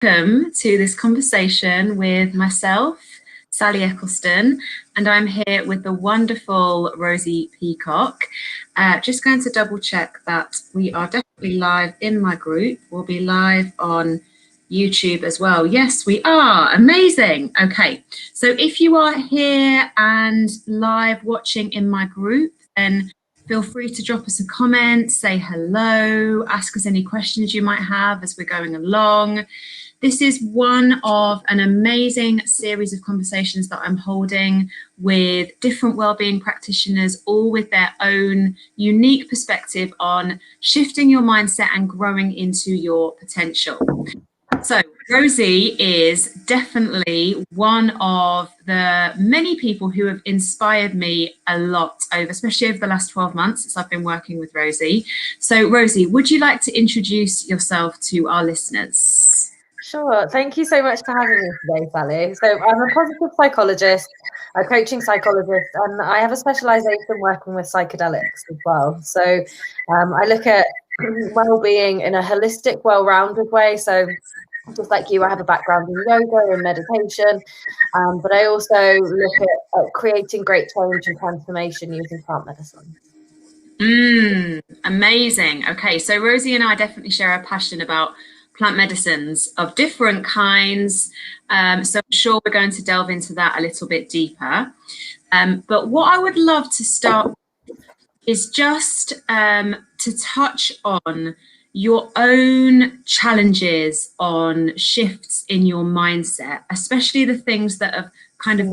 Welcome to this conversation with myself, Sally Eccleston, and I'm here with the wonderful Rosie Peacock. Just going to double check that we are definitely live in my group. We'll be live on YouTube as well. Yes, we are. Amazing. Okay, so if you are here and live watching in my group, then feel free to drop us a comment, say hello, ask us any questions you might have as we're going along. This is one of an amazing series of conversations that I'm holding with different wellbeing practitioners, all with their own unique perspective on shifting your mindset and growing into your potential. So Rosie is definitely one of the many people who have inspired me a lot especially over the last 12 months since I've been working with Rosie. So Rosie, would you like to introduce yourself to our listeners? Sure. Thank you so much for having me today, Sally. So I'm a positive psychologist, a coaching psychologist, and I have a specialization working with psychedelics as well. So I look at well-being in a holistic, well-rounded way. So just like you, I have a background in yoga and meditation, but I also look at creating great change and transformation using plant medicine. Amazing. Okay, so Rosie and I definitely share a passion about plant medicines of different kinds. So I'm sure we're going to delve into that a little bit deeper. But what I would love to start with is just to touch on your own challenges on shifts in your mindset, especially the things that have kind of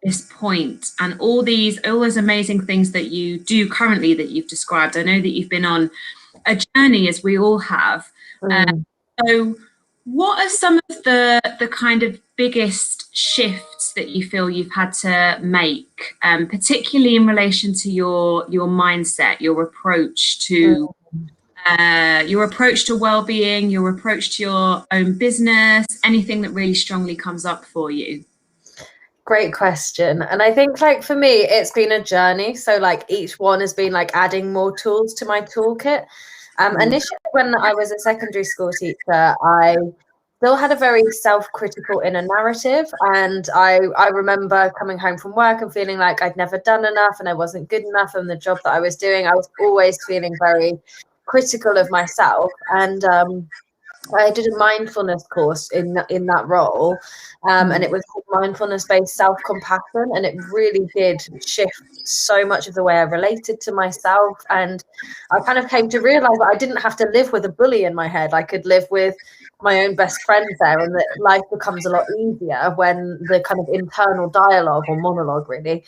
this point and all those amazing things that you do currently that you've described. I know that you've been on a journey, as we all have. So what are some of the kind of biggest shifts that you feel you've had to make, particularly in relation to your mindset, your approach to well-being, your approach to your own business, anything that really strongly comes up for you? Great question. And I think, like, for me, it's been a journey. So like each one has been like adding more tools to my toolkit. Initially, when I was a secondary school teacher, I still had a very self-critical inner narrative. And I remember coming home from work and feeling like I'd never done enough and I wasn't good enough. And the job that I was doing, I was always feeling very critical of myself. And I did a mindfulness course in that role, and it was mindfulness-based self-compassion, and it really did shift so much of the way I related to myself. And I kind of came to realize that I didn't have to live with a bully in my head. I could live with my own best friend there, and that life becomes a lot easier when the kind of internal dialogue or monologue really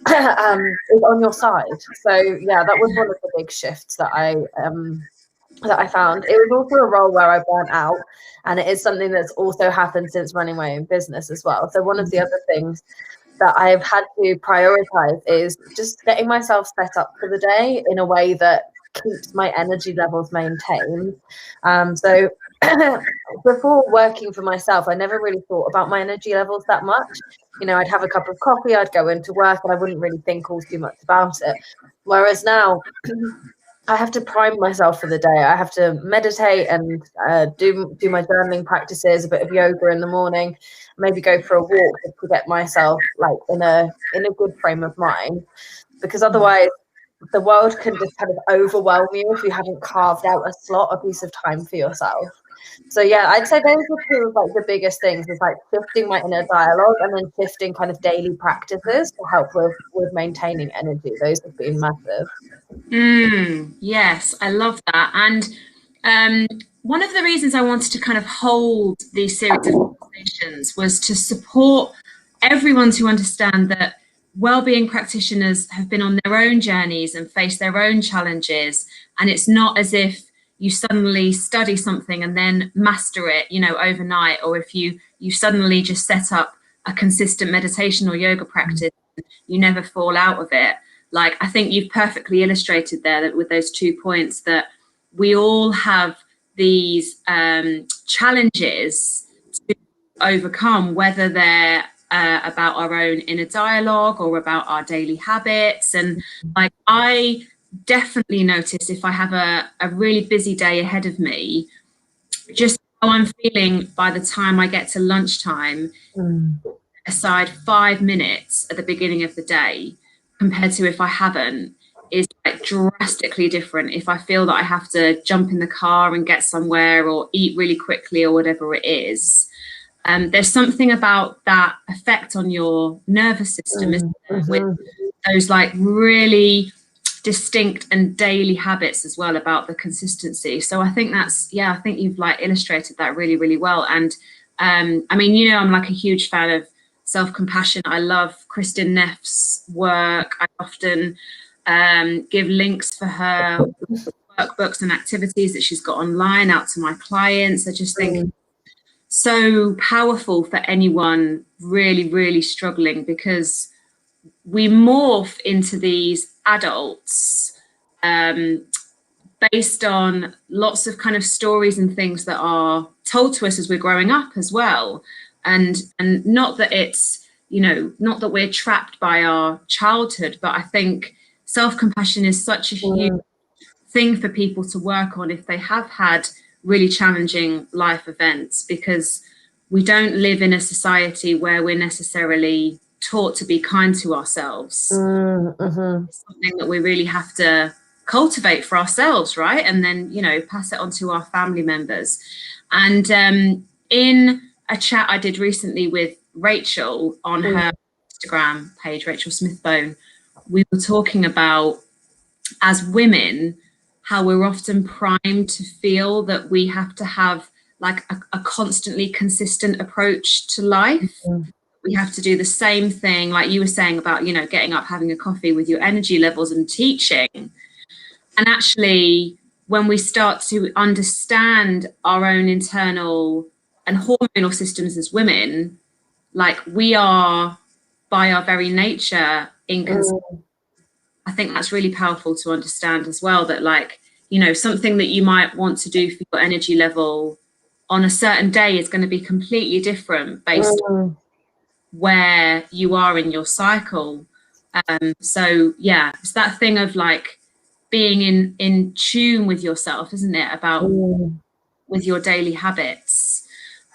is on your side. So yeah, that was one of the big shifts that I found. It was also a role where I burnt out, and it is something that's also happened since running my own business as well. So one of the other things that I've had to prioritize is just getting myself set up for the day in a way that keeps my energy levels maintained. So before working for myself, I never really thought about my energy levels that much. You know, I'd have a cup of coffee, I'd go into work, and I wouldn't really think all too much about it. Whereas now, I have to prime myself for the day. I have to meditate and do my journaling practices, a bit of yoga in the morning, maybe go for a walk to get myself like in a good frame of mind, because otherwise the world can just kind of overwhelm you if you haven't carved out a piece of time for yourself. So yeah, I'd say those are two of like the biggest things, is like shifting my inner dialogue and then shifting kind of daily practices to help with maintaining energy. Those have been massive. Yes, I love that. And one of the reasons I wanted to kind of hold these series of conversations was to support everyone to understand that wellbeing practitioners have been on their own journeys and faced their own challenges. And it's not as if you suddenly study something and then master it, overnight, or if you suddenly just set up a consistent meditation or yoga practice, you never fall out of it. Like, I think you've perfectly illustrated there that with those 2 points that we all have these challenges to overcome, whether they're about our own inner dialogue or about our daily habits. And like, I definitely notice if I have a really busy day ahead of me, just how I'm feeling by the time I get to lunchtime, aside 5 minutes at the beginning of the day compared to if I haven't, is like drastically different. If I feel that I have to jump in the car and get somewhere or eat really quickly or whatever it is, there's something about that effect on your nervous system, isn't there? With those like really distinct and daily habits as well, about the consistency. So I think that's, yeah, I think you've like illustrated that really, really well. And I mean, you know, I'm like a huge fan of Selfcompassion. I love Kristin Neff's work. I often give links for her workbooks and activities that she's got online out to my clients. I just think so powerful for anyone really, really struggling, because we morph into these adults based on lots of kind of stories and things that are told to us as we're growing up as well. And not that it's, you know, not that we're trapped by our childhood, but I think self-compassion is such a huge thing for people to work on if they have had really challenging life events, because we don't live in a society where we're necessarily taught to be kind to ourselves. It's something that we really have to cultivate for ourselves, right? And then, you know, pass it on to our family members. And in a chat I did recently with Rachel on her Instagram page, Rachel Smithbone, we were talking about, as women, how we're often primed to feel that we have to have like a constantly consistent approach to life. We have to do the same thing, like you were saying about, you know, getting up, having a coffee with your energy levels and teaching. And actually, when we start to understand our own internal and hormonal systems as women, like we are by our very nature inconsistent. I think that's really powerful to understand as well, that like, you know, something that you might want to do for your energy level on a certain day is going to be completely different based on where you are in your cycle. So yeah, it's that thing of like being in tune with yourself, isn't it? About with your daily habits.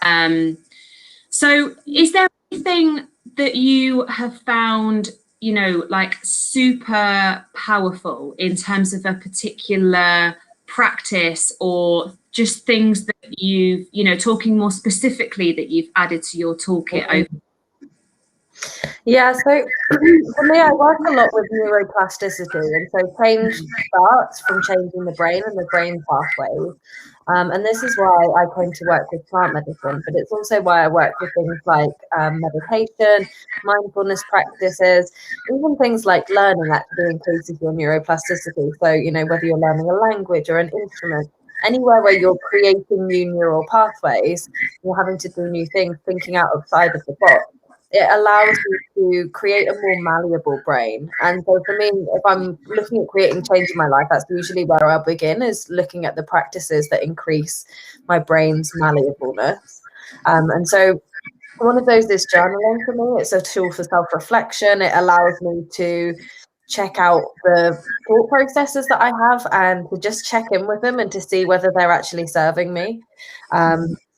So is there anything that you have found, you know, like super powerful in terms of a particular practice, or just things that you've, you know, talking more specifically, that you've added to your toolkit over? Yeah, so for me, I work a lot with neuroplasticity, and so change starts from changing the brain and the brain pathways. And this is why I came to work with plant medicine, but it's also why I work with things like meditation, mindfulness practices, even things like learning actually increases your neuroplasticity. So, you know, whether you're learning a language or an instrument, anywhere where you're creating new neural pathways, you're having to do new things, thinking outside of the box. It allows you to create a more malleable brain. And so for me, if I'm looking at creating change in my life, that's usually where I'll begin, is looking at the practices that increase my brain's malleableness. And so one of those is journaling for me. It's a tool for self-reflection. It allows me to check out the thought processes that I have and to just check in with them and to see whether they're actually serving me.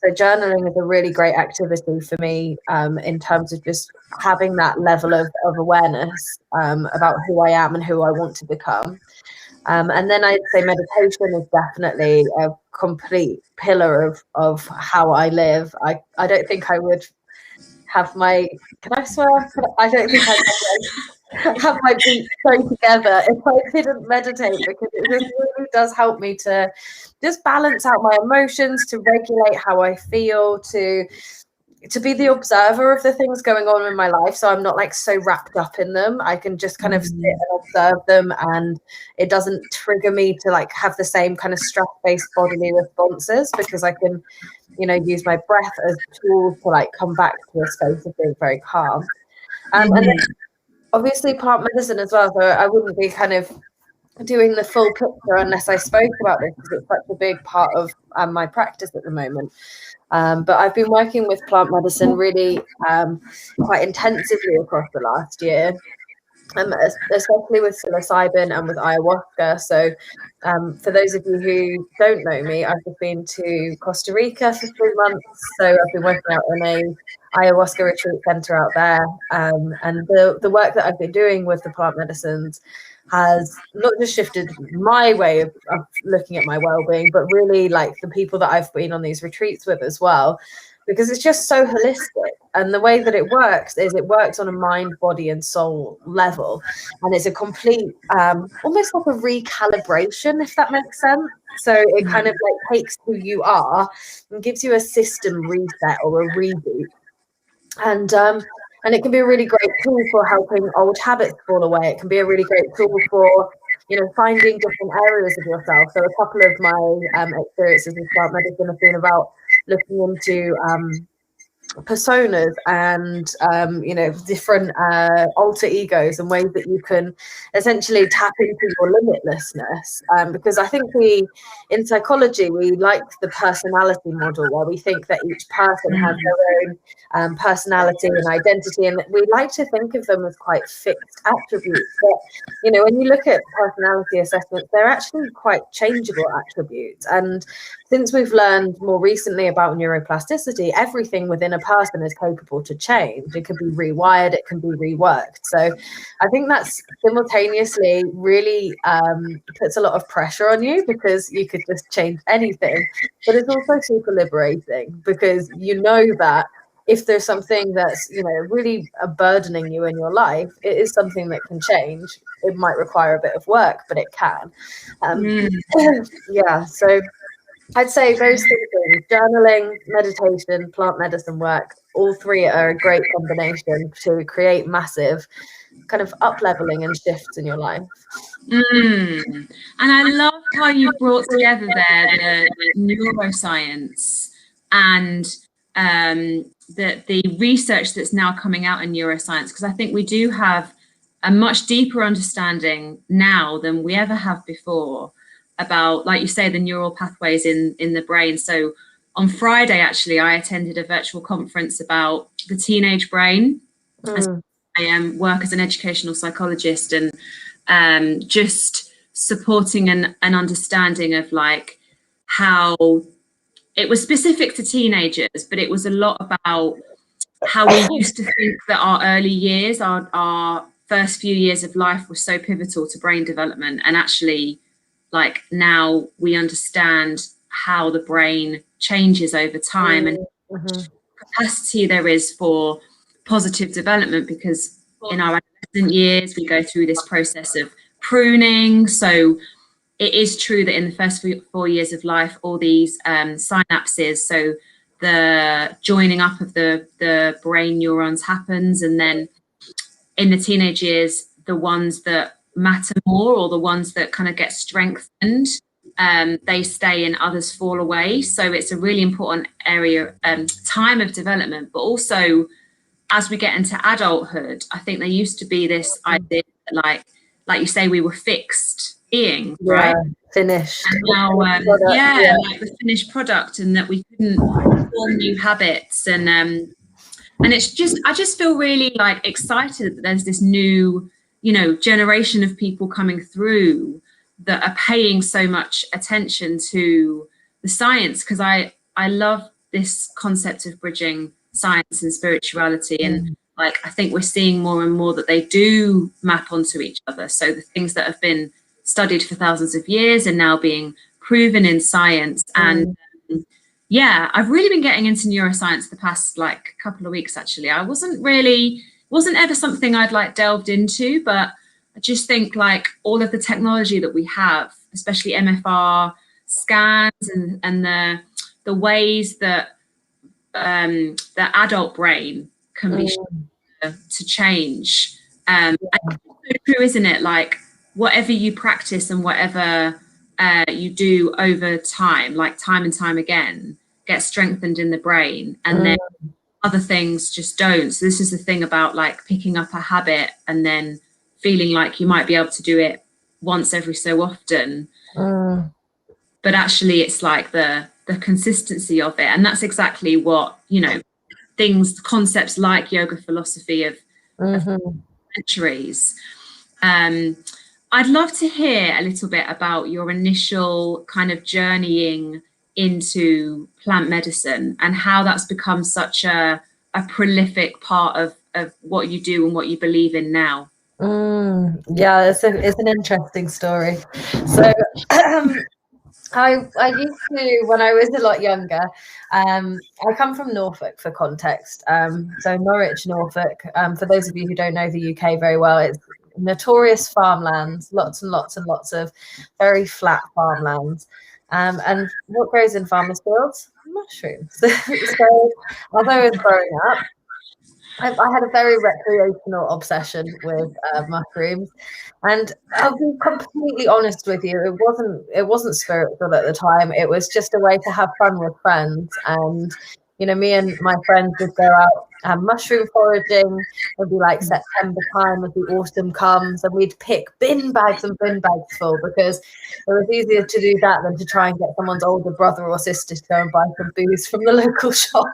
So journaling is a really great activity for me in terms of just having that level of awareness about who I am and who I want to become. And then I'd say meditation is definitely a complete pillar of how I live. I don't think I would have my, can I swear? I don't think I'd have my beats so together if I didn't meditate, because it just really does help me to just balance out my emotions, to regulate how I feel, to be the observer of the things going on in my life, so I'm not like so wrapped up in them. I can just kind of sit and observe them, and it doesn't trigger me to like have the same kind of stress-based bodily responses, because I can, you know, use my breath as tools to like come back to a space of being very calm. And then obviously plant medicine as well, so I wouldn't be kind of doing the full picture unless I spoke about this, because it's such a big part of my practice at the moment. But I've been working with plant medicine really quite intensively across the last year. especially with psilocybin and with ayahuasca. So for those of you who don't know me, I've just been to Costa Rica for 3 months. So I've been working out in a ayahuasca retreat center out there. And the work that I've been doing with the plant medicines has not just shifted my way of looking at my well-being, but really like the people that I've been on these retreats with as well, because it's just so holistic. And the way that it works is it works on a mind, body and soul level. And it's a complete, almost like a recalibration, if that makes sense. So it kind of like takes who you are and gives you a system reset or a reboot. And it can be a really great tool for helping old habits fall away. It can be a really great tool for, you know, finding different areas of yourself. So a couple of my experiences with plant medicine have been about looking into personas and you know, different alter egos and ways that you can essentially tap into your limitlessness, because I think we in psychology we like the personality model, where we think that each person has their own personality and identity, and we like to think of them as quite fixed attributes. But you know, when you look at personality assessments, they're actually quite changeable attributes. And since we've learned more recently about neuroplasticity, everything within a person is capable to change. It can be rewired, it can be reworked. So I think that's simultaneously really puts a lot of pressure on you, because you could just change anything. But it's also super liberating, because you know that if there's something that's, you know, really burdening you in your life, it is something that can change. It might require a bit of work, but it can. Yeah, so I'd say those three things: journaling, meditation, plant medicine work, all three are a great combination to create massive kind of up-leveling and shifts in your life. And I love how you brought together there the neuroscience and the research that's now coming out in neuroscience, because I think we do have a much deeper understanding now than we ever have before about, like you say, the neural pathways in the brain. So on Friday, actually, I attended a virtual conference about the teenage brain. I work as an educational psychologist, and just supporting an understanding of like how it was specific to teenagers, but it was a lot about how we used to think that our early years, our first few years of life were so pivotal to brain development. And actually, like now we understand how the brain changes over time and capacity there is for positive development, because in our adolescent years we go through this process of pruning. So it is true that in the first 4 years of life, all these synapses, so the joining up of the brain neurons happens, and then in the teenage years, the ones that matter more, or the ones that kind of get strengthened, they stay and others fall away. So it's a really important area, time of development. But also as we get into adulthood, I think there used to be this idea that like you say, we were fixed beings, right? Finished. And now, like the finished product, and that we couldn't form new habits. And it's just, I just feel really like excited that there's this new, you know, generation of people coming through that are paying so much attention to the science, because I love this concept of bridging science and spirituality. And like, I think we're seeing more and more that they do map onto each other. So the things that have been studied for thousands of years are now being proven in science. And yeah, I've really been getting into neuroscience the past like couple of weeks, actually. I wasn't ever something I'd like delved into, but I just think like all of the technology that we have, especially MFR scans and the ways that the adult brain can be to change. And it's so true, isn't it? Like whatever you practice and whatever you do over time, like time and time again, gets strengthened in the brain, and then other things just don't. So this is the thing about like picking up a habit and then feeling like you might be able to do it once every so often, but actually it's like the consistency of it. And that's exactly what, you know, concepts like yoga philosophy of centuries. I'd love to hear a little bit about your initial kind of journeying into plant medicine and how that's become such a prolific part of what you do and what you believe in now. Yeah, it's an interesting story. So I used to, when I was a lot younger, I come from Norfolk for context. So Norwich, Norfolk, for those of you who don't know the UK very well, it's notorious farmlands, lots and lots and lots of very flat farmlands. And what grows in farmers' fields? Mushrooms. So as I was growing up, I had a very recreational obsession with mushrooms, and I'll be completely honest with you. It wasn't spiritual at the time. It was just a way to have fun with friends, and me and my friends would go out mushroom foraging. It'd be like September time as the autumn comes, and we'd pick bin bags and bin bags full because it was easier to do that than to try and get someone's older brother or sister to go and buy some booze from the local shop.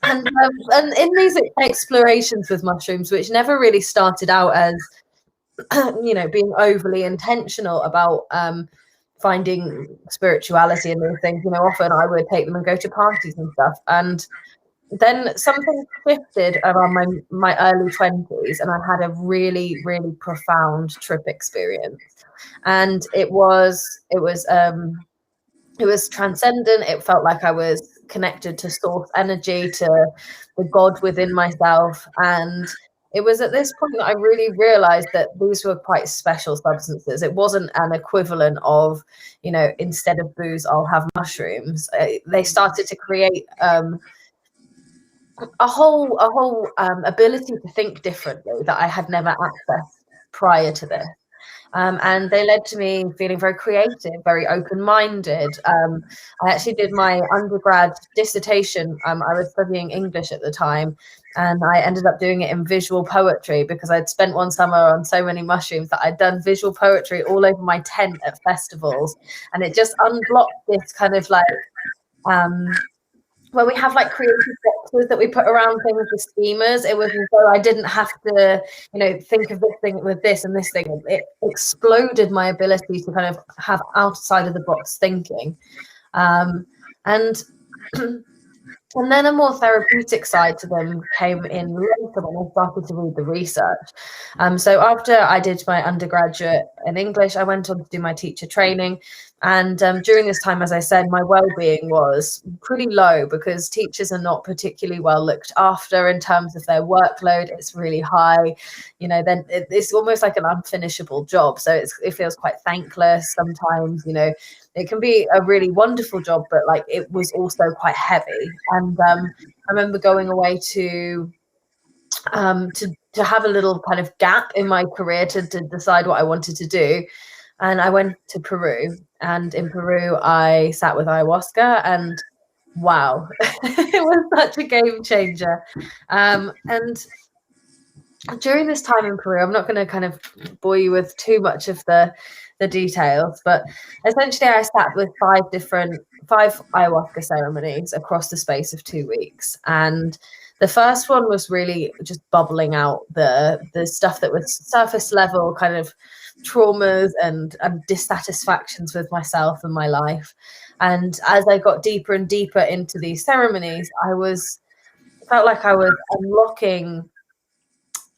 And in these explorations with mushrooms, which never really started out as being overly intentional about finding spirituality and those things, often I would take them and go to parties and stuff, and then something shifted around my early 20s, and I had a really, really profound trip experience, and it was transcendent. It felt like I was connected to source energy, to the God within myself. And it was at this point that I really realized that these were quite special substances. It wasn't an equivalent of, instead of booze, I'll have mushrooms. They started to create a whole ability to think differently that I had never accessed prior to this. And they led to me feeling very creative, very open-minded. I actually did my undergrad dissertation. I was studying English at the time, and I ended up doing it in visual poetry because I'd spent one summer on so many mushrooms that I'd done visual poetry all over my tent at festivals. And it just unblocked this kind of like, where we have like creative boxes that we put around things with schemas. It was as though I didn't have to, think of this thing with this and this thing. It exploded my ability to kind of have outside of the box thinking. And then a more therapeutic side to them came in later when I started to read the research. So after I did my undergraduate in English, I went on to do my teacher training. And during this time, as I said, my well-being was pretty low because teachers are not particularly well looked after in terms of their workload. It's really high. Then it's almost like an unfinishable job. So it feels quite thankless sometimes. It can be a really wonderful job, but like it was also quite heavy. And I remember going away to have a little kind of gap in my career to decide what I wanted to do. And I went to Peru, and in Peru, I sat with ayahuasca, and wow, it was such a game changer. And during this time in Peru, I'm not going to kind of bore you with too much of the details, but essentially I sat with five ayahuasca ceremonies across the space of 2 weeks. And the first one was really just bubbling out the stuff that was surface level kind of traumas and dissatisfactions with myself and my life. And as I got deeper and deeper into these ceremonies, felt like I was unlocking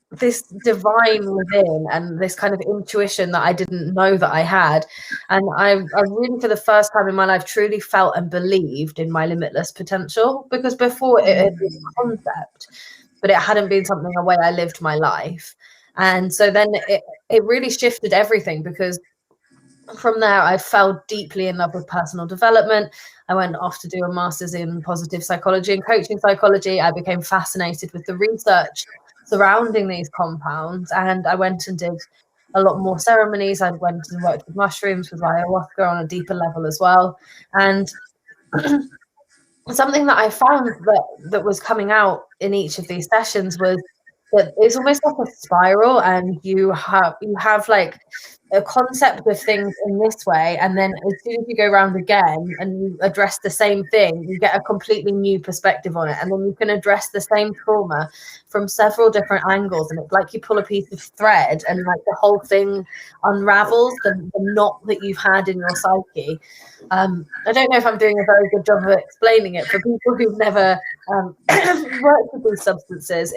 this divine within and this kind of intuition that I didn't know that I had. And I really, for the first time in my life, truly felt and believed in my limitless potential, because before it had been a concept, but it hadn't been something, a way I lived my life. And so then it really shifted everything, because from there I fell deeply in love with personal development. I went off to do a master's in positive psychology and coaching psychology. I became fascinated with the research surrounding these compounds, and I went and did a lot more ceremonies. I went and worked with mushrooms, with ayahuasca on a deeper level as well. And something that I found that was coming out in each of these sessions was that it's almost like a spiral, and you have like a concept of things in this way, and then as soon as you go around again and you address the same thing, you get a completely new perspective on it, and then you can address the same trauma from several different angles, and it's like you pull a piece of thread and like the whole thing unravels the knot that you've had in your psyche. I don't know if I'm doing a very good job of explaining it for people who've never worked with these substances.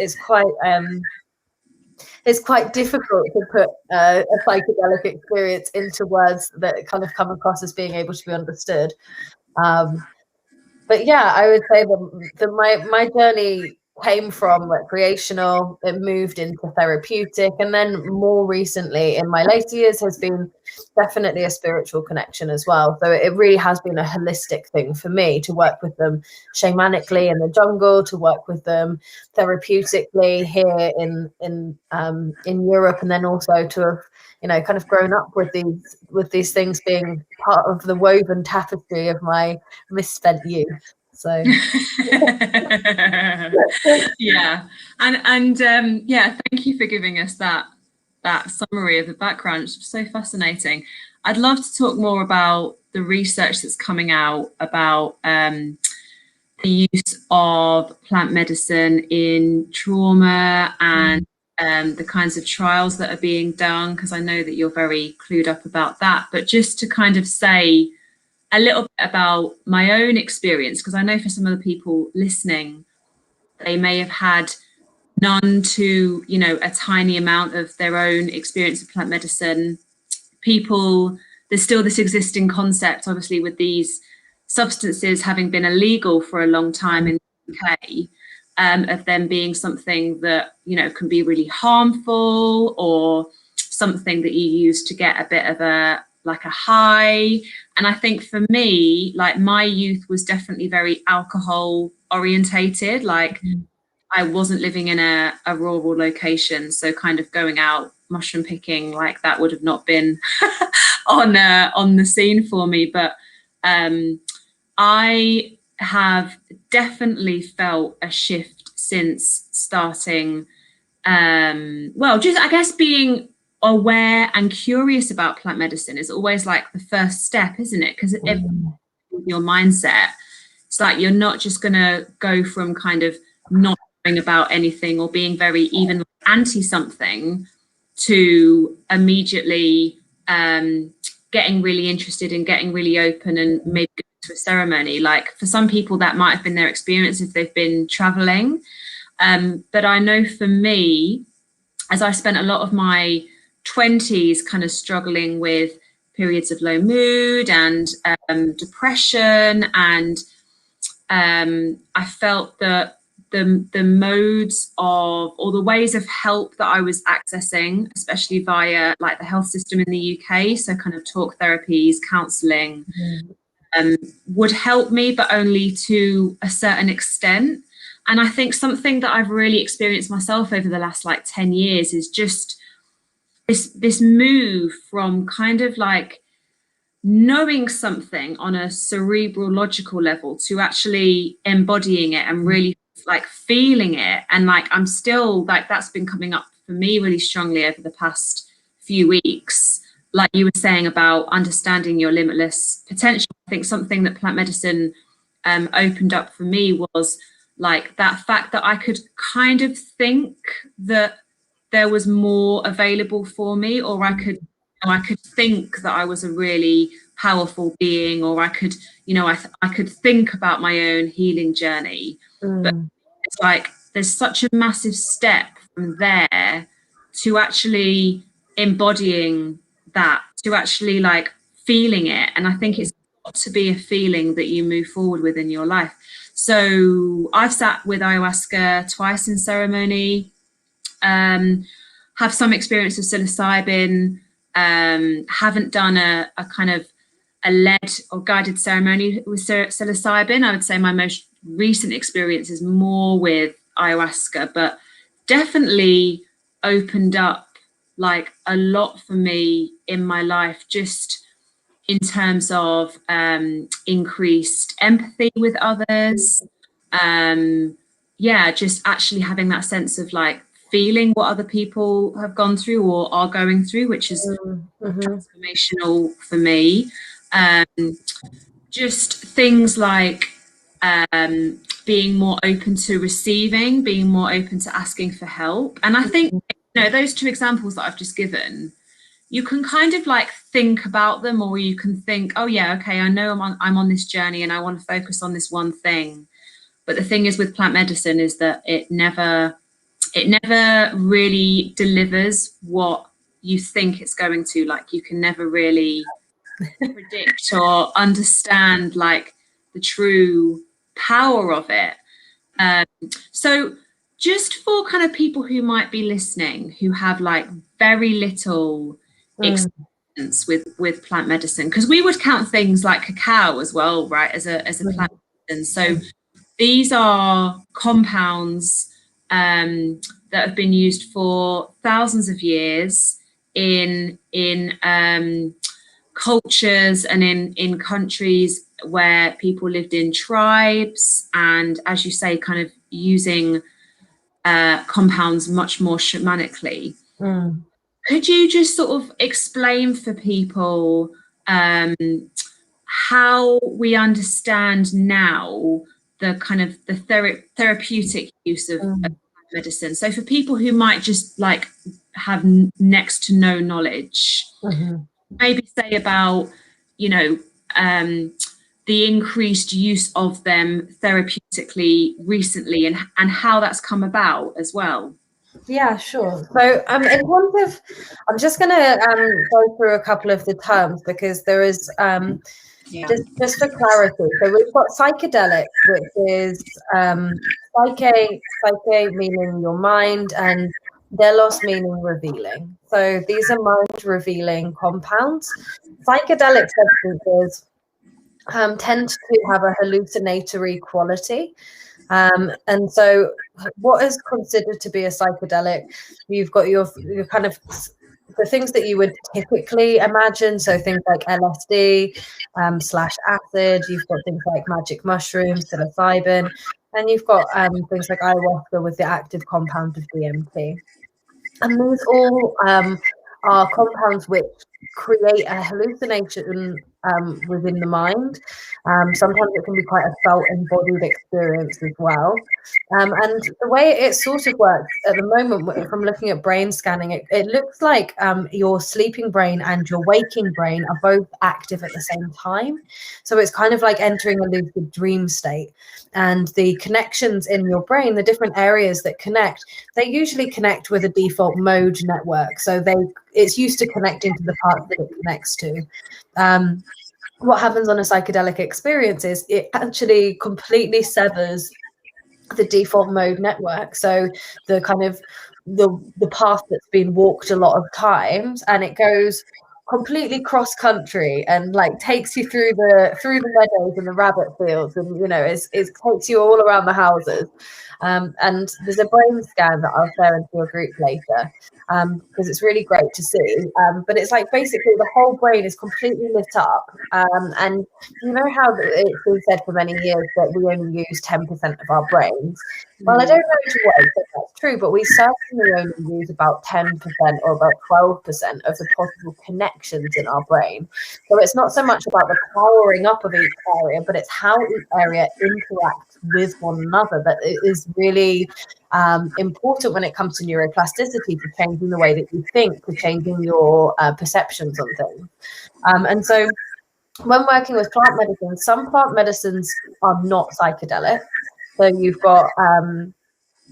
It's quite difficult to put a psychedelic experience into words that kind of come across as being able to be understood. But yeah, I would say that my journey came from recreational, it moved into therapeutic, and then more recently in my later years has been definitely a spiritual connection as well. So it really has been a holistic thing for me to work with them shamanically in the jungle, to work with them therapeutically here in Europe, and then also to have, you know, kind of grown up with these things being part of the woven tapestry of my misspent youth. So yeah, and yeah, thank you for giving us that summary of the background. It's so fascinating. I'd love to talk more about the research that's coming out about the use of plant medicine in trauma and the kinds of trials that are being done, because I know that you're very clued up about that. But just to kind of say a little bit about my own experience, because I know for some of the people listening, they may have had none to, you know, a tiny amount of their own experience of plant medicine. There's still this existing concept, obviously, with these substances having been illegal for a long time in the UK, of them being something that, you know, can be really harmful, or something that you use to get a bit of a high. And I think for me, like, my youth was definitely very alcohol orientated. Like, I wasn't living in a rural location, so kind of going out mushroom picking, like, that would have not been on the scene for me. But I have definitely felt a shift since starting, just, I guess, being aware and curious about plant medicine is always like the first step, isn't it? Because your mindset, it's like you're not just going to go from kind of not knowing about anything or being very even anti something to immediately getting really interested and getting really open and maybe go to a ceremony. Like, for some people that might have been their experience if they've been traveling, but I know for me, as I spent a lot of my 20s kind of struggling with periods of low mood and depression, and I felt that the modes of, or the ways of help that I was accessing, especially via like the health system in the UK, so kind of talk therapies, counselling, would help me, but only to a certain extent. And I think something that I've really experienced myself over the last like 10 years is just this move from kind of like knowing something on a cerebral logical level to actually embodying it and really like feeling it. And like, I'm still like, that's been coming up for me really strongly over the past few weeks. Like you were saying about understanding your limitless potential, I think something that plant medicine opened up for me was like that fact that I could kind of think that there was more available for me, or I could think that I was a really powerful being, or I could, you know, I could think about my own healing journey. But it's like there's such a massive step from there to actually embodying that, to actually like feeling it. And I think it's got to be a feeling that you move forward with in your life. So I've sat with ayahuasca twice in ceremony, have some experience of psilocybin, haven't done a kind of a led or guided ceremony with psilocybin. I would say my most recent experience is more with ayahuasca, but definitely opened up like a lot for me in my life, just in terms of increased empathy with others. Just actually having that sense of like feeling what other people have gone through or are going through, which is transformational for me. Just things like being more open to receiving, being more open to asking for help. And I think, you know, those two examples that I've just given, you can kind of like think about them, or you can think, oh yeah, okay, I know I'm on this journey and I want to focus on this one thing. But the thing is with plant medicine is that it never really delivers what you think it's going to. Like, you can never really predict or understand like the true power of it. So just for kind of people who might be listening, who have like very little experience with plant medicine, because we would count things like cacao as well, right, as a plant medicine. So these are compounds that have been used for thousands of years in cultures and in countries where people lived in tribes, and as you say, kind of using compounds much more shamanically. Could you just sort of explain for people how we understand now the kind of the therapeutic use of medicine? So for people who might just like have next to no knowledge, maybe say about, you know, the increased use of them therapeutically recently, and how that's come about as well. Yeah, sure. So in terms of, I'm just going to go through a couple of the terms, because there is just for clarity. So we've got psychedelic, which is psyche meaning your mind, and delos meaning revealing. So these are mind revealing compounds. Psychedelic substances tend to have a hallucinatory quality. And so what is considered to be a psychedelic, you've got your kind of the things that you would typically imagine. So things like LSD slash acid, you've got things like magic mushrooms, psilocybin, and you've got things like ayahuasca with the active compound of DMT. And these all are compounds which create a hallucination within the mind. Sometimes it can be quite a felt embodied experience as well. And the way it sort of works at the moment, from looking at brain scanning, it looks like your sleeping brain and your waking brain are both active at the same time. So it's kind of like entering a lucid dream state. And the connections in your brain, the different areas that connect, they usually connect with a default mode network. So it's used to connecting to the parts that it connects to. What happens on a psychedelic experience is it actually completely severs the default mode network. So the kind of the path that's been walked a lot of times, and it goes completely cross country and like takes you through the meadows and the rabbit fields, and you know, it takes you all around the houses. And there's a brain scan that I'll share into your group later, because it's really great to see. But it's like basically the whole brain is completely lit up. And you know how it's been said for many years that we only use 10% of our brains. Well, I don't know to what extent that's true, but we certainly only use about 10% or about 12% of the possible connections in our brain. So it's not so much about the powering up of each area, but it's how each area interacts with one another that is really important when it comes to neuroplasticity, to changing the way that you think, to changing your perceptions on things. And so when working with plant medicine, some plant medicines are not psychedelic. So you've got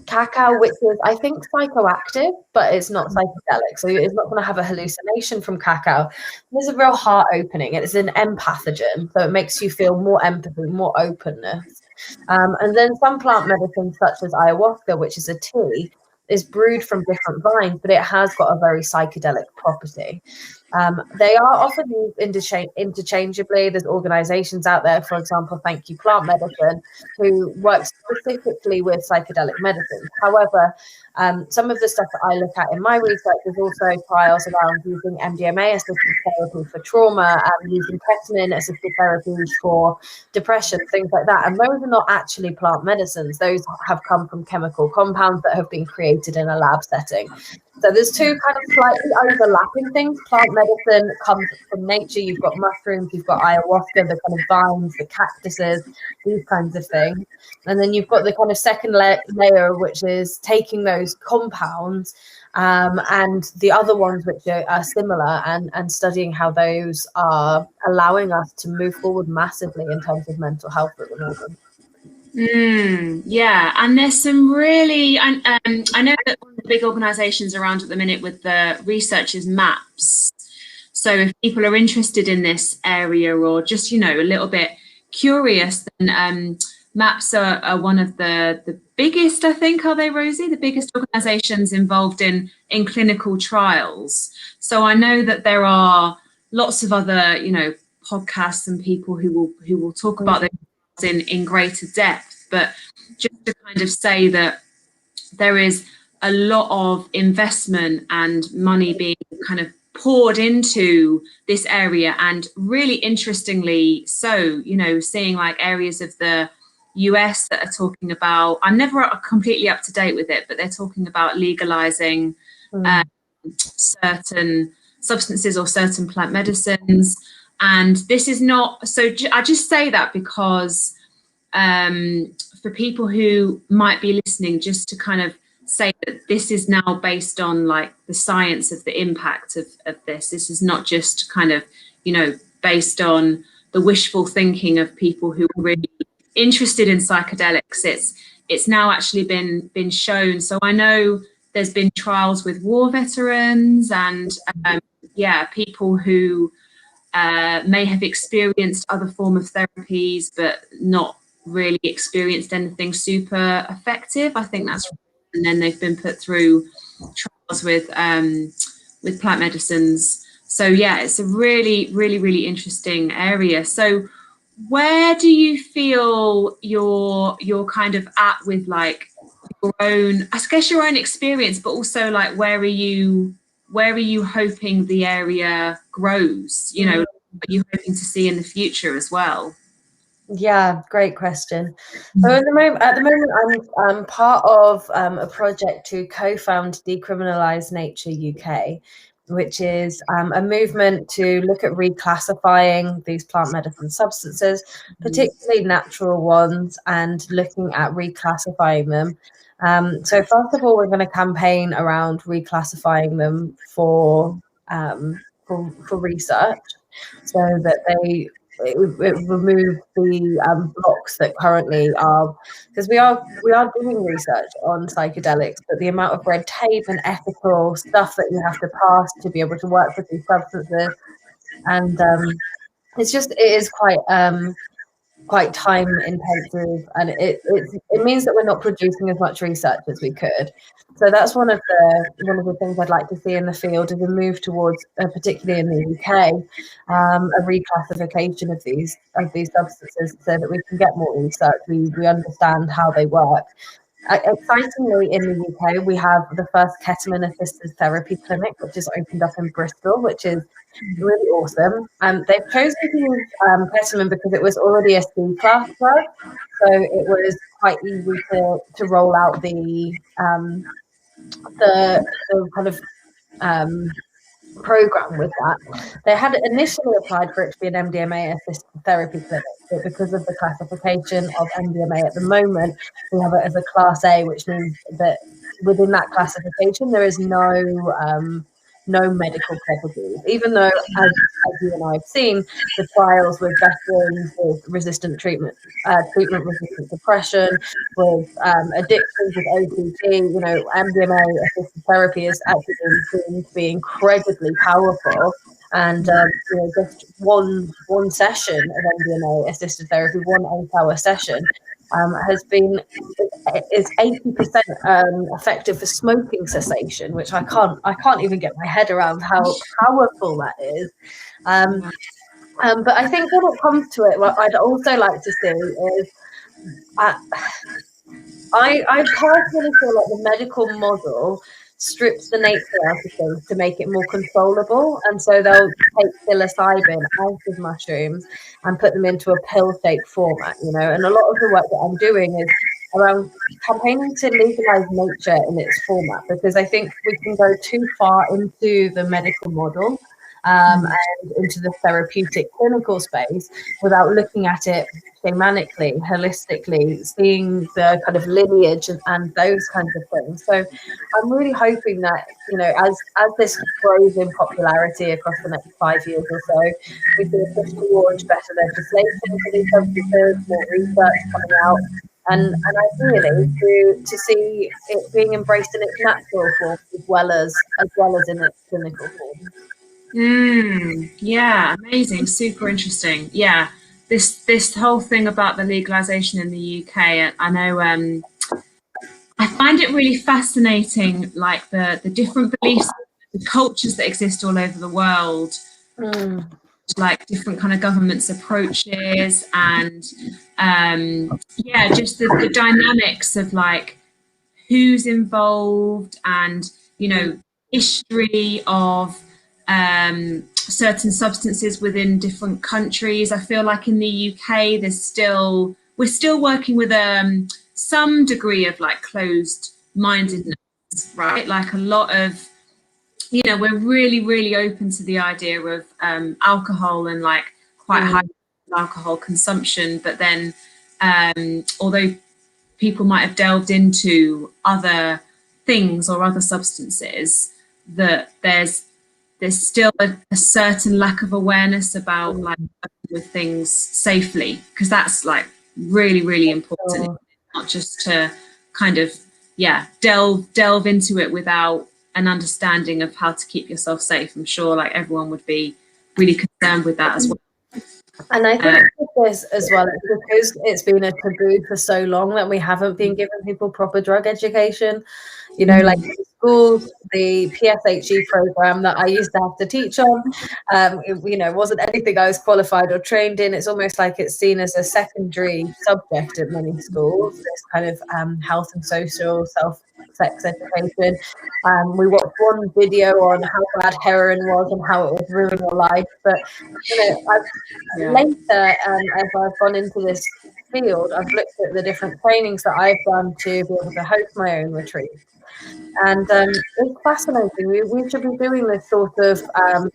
cacao, which is, I think, psychoactive, but it's not psychedelic. So it's not going to have a hallucination from cacao. There's a real heart opening. It's an empathogen, so it makes you feel more empathy, more openness. And then some plant medicines, such as ayahuasca, which is a tea, is brewed from different vines, but it has got a very psychedelic property. They are often used interchangeably. There's organizations out there, for example, Thank You Plant Medicine, who work specifically with psychedelic medicines. However, some of the stuff that I look at in my research is also trials around using MDMA-assisted therapy for trauma, using ketamine-assisted therapies for depression, things like that. And those are not actually plant medicines. Those have come from chemical compounds that have been created in a lab setting. So there's two kind of slightly overlapping things. Plant medicine comes from nature. You've got mushrooms, you've got ayahuasca, the kind of vines, the cactuses, these kinds of things. And then you've got the kind of second layer, which is taking those compounds and the other ones which are similar, and studying how those are allowing us to move forward massively in terms of mental health at the moment. Yeah, and there's some really, I know that one of the big organisations around at the minute with the research is MAPS. So if people are interested in this area or just, you know, a little bit curious, then MAPS are one of the biggest, I think, are they, Rosie? The biggest organisations involved in clinical trials. So I know that there are lots of other, you know, podcasts and people who will talk about this in greater depth, but just to kind of say that there is a lot of investment and money being kind of poured into this area, and really interestingly so, you know, seeing like areas of the US that are talking about, I'm never completely up to date with it, but they're talking about legalizing certain substances or certain plant medicines. And this is not, so I just say that because for people who might be listening, just to kind of say that this is now based on like the science of the impact of this. This is not just kind of, you know, based on the wishful thinking of people who are really interested in psychedelics. It's now actually been shown. So I know there's been trials with war veterans and people who may have experienced other form of therapies but not really experienced anything super effective. I think that's right. And then they've been put through trials with plant medicines. So yeah, it's a really, really, really interesting area. So where do you feel you're kind of at with like your own, I guess your own experience, but also like where are you hoping the area grows? You know, what are you hoping to see in the future as well? Yeah, great question. So at the moment, I'm part of a project to co-found Decriminalise Nature UK, which is a movement to look at reclassifying these plant medicine substances, particularly natural ones, and looking at reclassifying them. So first of all, we're going to campaign around reclassifying them for research, so that it removes the blocks that currently are, because we are doing research on psychedelics, but the amount of red tape and ethical stuff that you have to pass to be able to work with these substances, and it is quite time intensive, and it means that we're not producing as much research as we could. So that's one of the things I'd like to see in the field, is a move towards, particularly in the UK, a reclassification of these substances so that we can get more research. We understand how they work. Excitingly, in the UK, we have the first ketamine-assisted therapy clinic, which is opened up in Bristol, which is really awesome. They've chosen to use ketamine because it was already a C-class drug, so it was quite easy to roll out the kind of program with that. They had initially applied for it to be an MDMA-assisted therapy clinic, but because of the classification of MDMA at the moment, we have it as a Class A, which means that within that classification there is no medical properties, even though, as you and I have seen, the trials with veterans with resistant treatment-resistant depression, with addictions, with OCD, you know, MDMA-assisted therapy is actually seen to be incredibly powerful. And you know, just one session of MDMA-assisted therapy, 1 8-hour session, has been is 80% effective for smoking cessation, which I can't even get my head around how powerful that is. But I think when it comes to it, what I'd also like to see is I personally feel like the medical model strips the nature out of things to make it more controllable, and so they'll take psilocybin out of mushrooms and put them into a pill-shaped format, you know. And a lot of the work that I'm doing is around campaigning to legalize nature in its format, because I think we can go too far into the medical model and into the therapeutic clinical space without looking at it shamanically, holistically, seeing the kind of lineage and those kinds of things. So I'm really hoping that, you know, as this grows in popularity across the next 5 years or so, we see a push towards better legislation for these substances, more research coming out, and ideally to see it being embraced in its natural form as well as in its clinical form. Yeah, amazing, super interesting. Yeah, this whole thing about the legalization in the UK, I know I find it really fascinating, like the different beliefs, the cultures that exist all over the world, like different kind of governments' approaches, and yeah, just the dynamics of like who's involved, and you know, history of certain substances within different countries. I feel like in the UK, we're still working with some degree of like closed mindedness, right? Like a lot of, you know, we're really, really open to the idea of alcohol and like quite high alcohol consumption, but then although people might have delved into other things or other substances, that there's still a certain lack of awareness about like with things safely, because that's like really, really important. Not just to kind of delve into it without an understanding of how to keep yourself safe. I'm sure like everyone would be really concerned with that as well. And I think this as well, because it's been a taboo for so long that we haven't been giving people proper drug education. You know, like in schools, the PSHE program that I used to have to teach on, you know, wasn't anything I was qualified or trained in. It's almost like it's seen as a secondary subject at many schools, this kind of health and social sex education. We watched one video on how bad heroin was and how it would ruin your life. But, you know, later, as I've gone into this field, I've looked at the different trainings that I've done to be able to host my own retreat. And it's fascinating. We should be doing this sort of,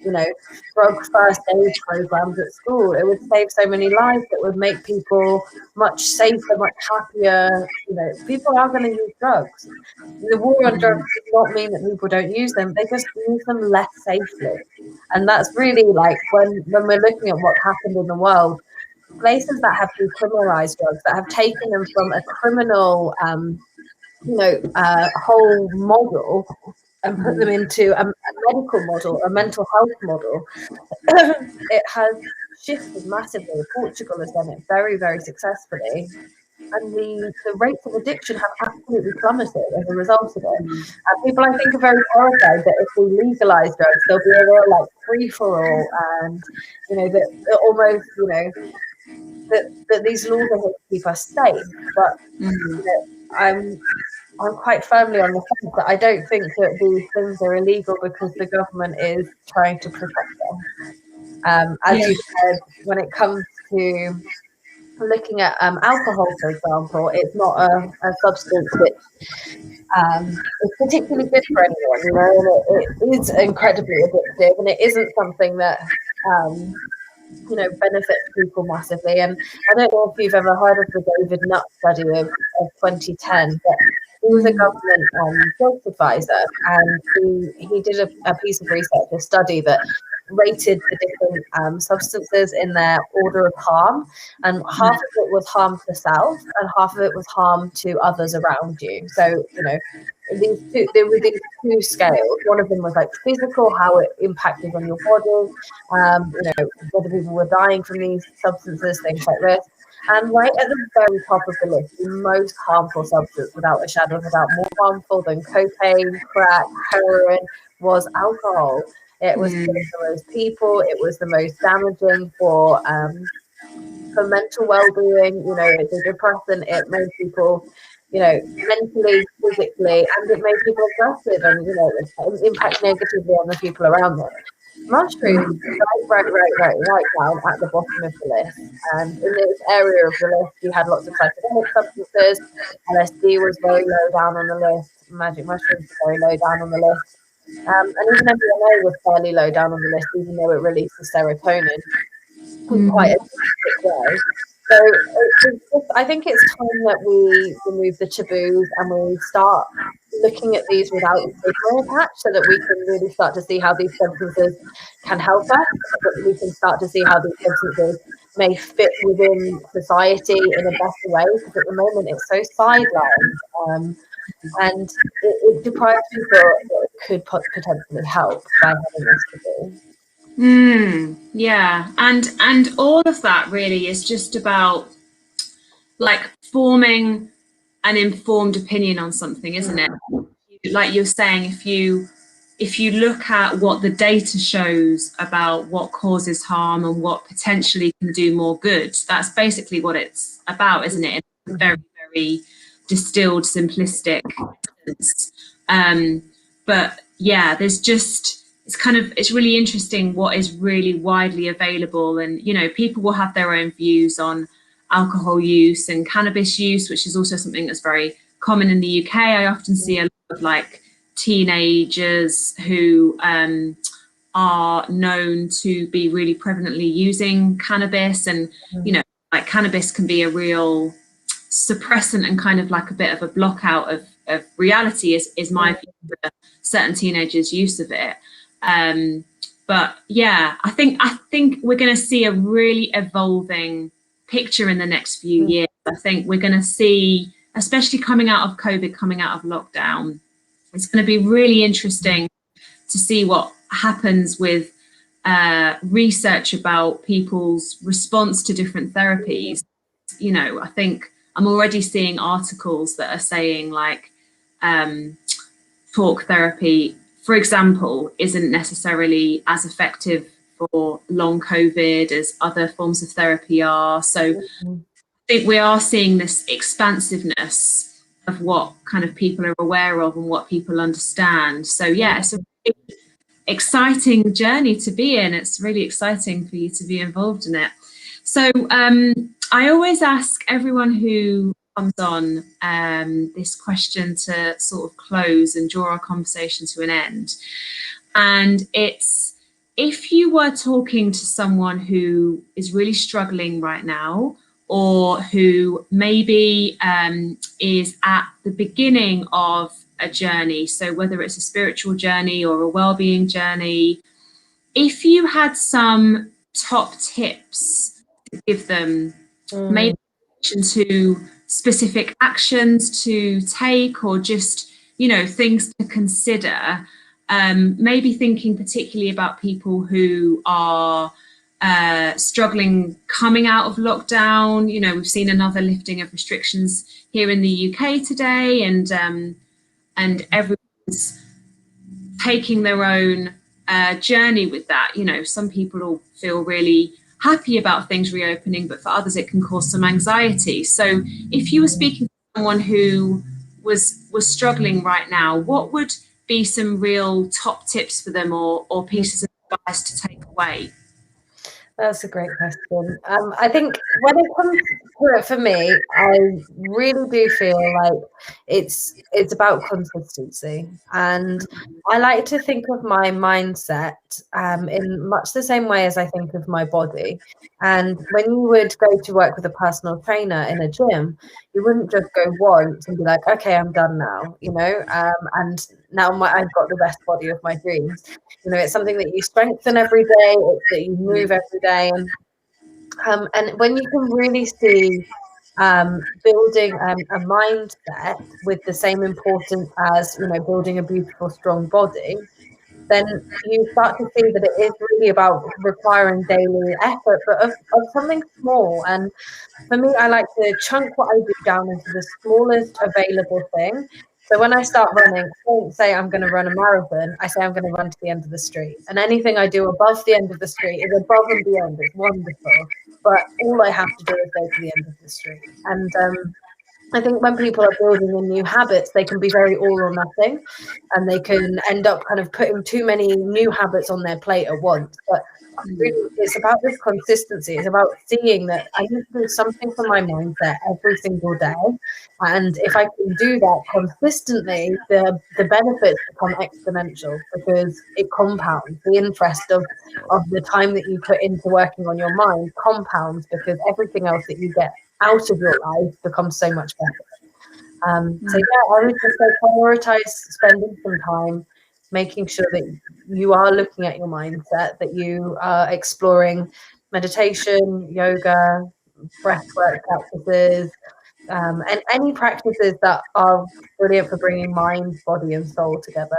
you know, drug first aid programs at school. It would save so many lives. It would make people much safer, much happier. You know, people are going to use drugs. The war on drugs does not mean that people don't use them. They just use them less safely. And that's really like when we're looking at what's happened in the world, places that have decriminalized drugs, that have taken them from a criminal you know, whole model and put them into a medical model, a mental health model, it has shifted massively. Portugal has done it very, very successfully. And the rates of addiction have absolutely plummeted as a result of it. And people, I think, are very horrified that if we legalise drugs, there'll be a real like free-for-all, and you know that almost, you know, that these laws are here to keep us safe. But you know, I'm quite firmly on the fence that I don't think that these things are illegal because the government is trying to protect them. As you said, when it comes to looking at alcohol, for example, it's not a substance which is particularly good for anyone, you know, and it is incredibly addictive, and it isn't something that you know, benefits people massively. And I don't know if you've ever heard of the David Nutt study of 2010, but he was a government health advisor, and he did a piece of research, a study that rated the different substances in their order of harm, and half of it was harm to self and half of it was harm to others around you. So, you know, there were these two scales. One of them was like physical, how it impacted on your body, you know, whether people were dying from these substances, things like this. And right at the very top of the list, the most harmful substance, without a shadow of a doubt, more harmful than cocaine, crack, heroin, was alcohol. It was killing the most people. It was the most damaging for mental well-being. You know, it's a depressant. It made people, you know, mentally, physically, and it made people aggressive, and you know, it impacts negatively on the people around them. Mushrooms, right down at the bottom of the list. And in this area of the list, you had lots of psychedelic substances. LSD was very low down on the list. Magic mushrooms were very low down on the list. And even MDMA was fairly low down on the list, even though it releases serotonin in quite a specific way. So I think it's time that we remove the taboos and we start looking at these without stigma attached, so that we can really start to see how these substances can help us, so that we can start to see how these substances may fit within society in a better way, because at the moment it's so sidelined, and it deprives people that could potentially help by having this taboo. Yeah, and all of that really is just about like forming an informed opinion on something, isn't it? Like you're saying, if you look at what the data shows about what causes harm and what potentially can do more good, that's basically what it's about, isn't it? In a very, very distilled, simplistic sense. But yeah, there's just, it's really interesting what is really widely available. And, you know, people will have their own views on alcohol use and cannabis use, which is also something that's very common in the UK. I often see a lot of like teenagers who are known to be really prevalently using cannabis, and you know, like cannabis can be a real suppressant and kind of like a bit of a block out of reality, is my view for certain teenagers' use of it. But yeah, I think we're going to see a really evolving picture in the next few years. I think we're going to see, especially coming out of COVID, coming out of lockdown, it's going to be really interesting to see what happens with research about people's response to different therapies. You know, I think I'm already seeing articles that are saying like talk therapy, for example, isn't necessarily as effective for long COVID as other forms of therapy are. So I think we are seeing this expansiveness of what kind of people are aware of and what people understand. So yeah, it's a really exciting journey to be in. It's really exciting for you to be involved in it. So I always ask everyone who comes on this question to sort of close and draw our conversation to an end. And it's, if you were talking to someone who is really struggling right now, or who maybe is at the beginning of a journey, so whether it's a spiritual journey or a well-being journey, if you had some top tips to give them, maybe to specific actions to take, or just, you know, things to consider, maybe thinking particularly about people who are struggling coming out of lockdown. You know, we've seen another lifting of restrictions here in the UK today, and everyone's taking their own journey with that. You know, some people will feel really happy about things reopening, but for others it can cause some anxiety. So if you were speaking to someone who was struggling right now, what would be some real top tips for them, or pieces of advice to take away? That's a great question. I think when it comes to it, for me, I really do feel like it's about consistency. And I like to think of my mindset in much the same way as I think of my body. And when you would go to work with a personal trainer in a gym, you wouldn't just go once and be like, okay, I'm done now, you know, and now I've got the best body of my dreams. You know, it's something that you strengthen every day, it's that you move every day. And when you can really see building a mindset with the same importance as, you know, building a beautiful, strong body, then you start to see that it is really about requiring daily effort, but of something small. And for me, I like to chunk what I do down into the smallest available thing. So when I start running, I don't say I'm going to run a marathon. I say I'm going to run to the end of the street. And anything I do above the end of the street is above and beyond. It's wonderful. But all I have to do is go to the end of the street. And I think when people are building in new habits, they can be very all or nothing, and they can end up kind of putting too many new habits on their plate at once. But really, it's about this consistency. It's about seeing that I need to do something for my mindset every single day. And if I can do that consistently, the benefits become exponential because it compounds. The interest of the time that you put into working on your mind compounds because everything else that you get out of your life becomes so much better. So yeah, I would just say prioritize spending some time making sure that you are looking at your mindset, that you are exploring meditation, yoga, breathwork practices, and any practices that are brilliant for bringing mind, body, and soul together.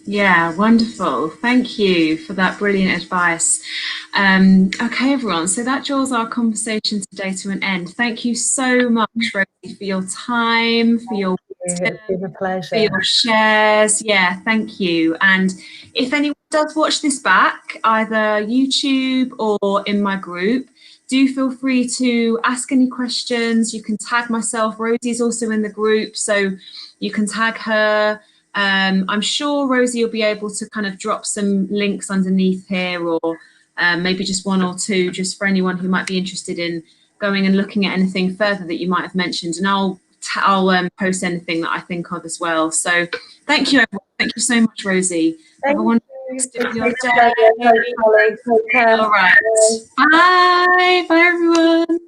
Yeah, wonderful. Thank you for that brilliant advice. Okay, everyone, so that draws our conversation today to an end. Thank you so much, Rosie, for your time, for your It's been a pleasure. For your shares. Yeah, thank you. And if anyone does watch this back, either YouTube or in my group, do feel free to ask any questions. You can tag myself. Rosie's also in the group, so you can tag her. I'm sure Rosie will be able to kind of drop some links underneath here, or maybe just one or two, just for anyone who might be interested in going and looking at anything further that you might have mentioned. And I'll post anything that I think of as well. So thank you, everyone. Thank you so much, Rosie. Thank have a wonderful rest of your day. Take care. All right. Bye. Bye, everyone.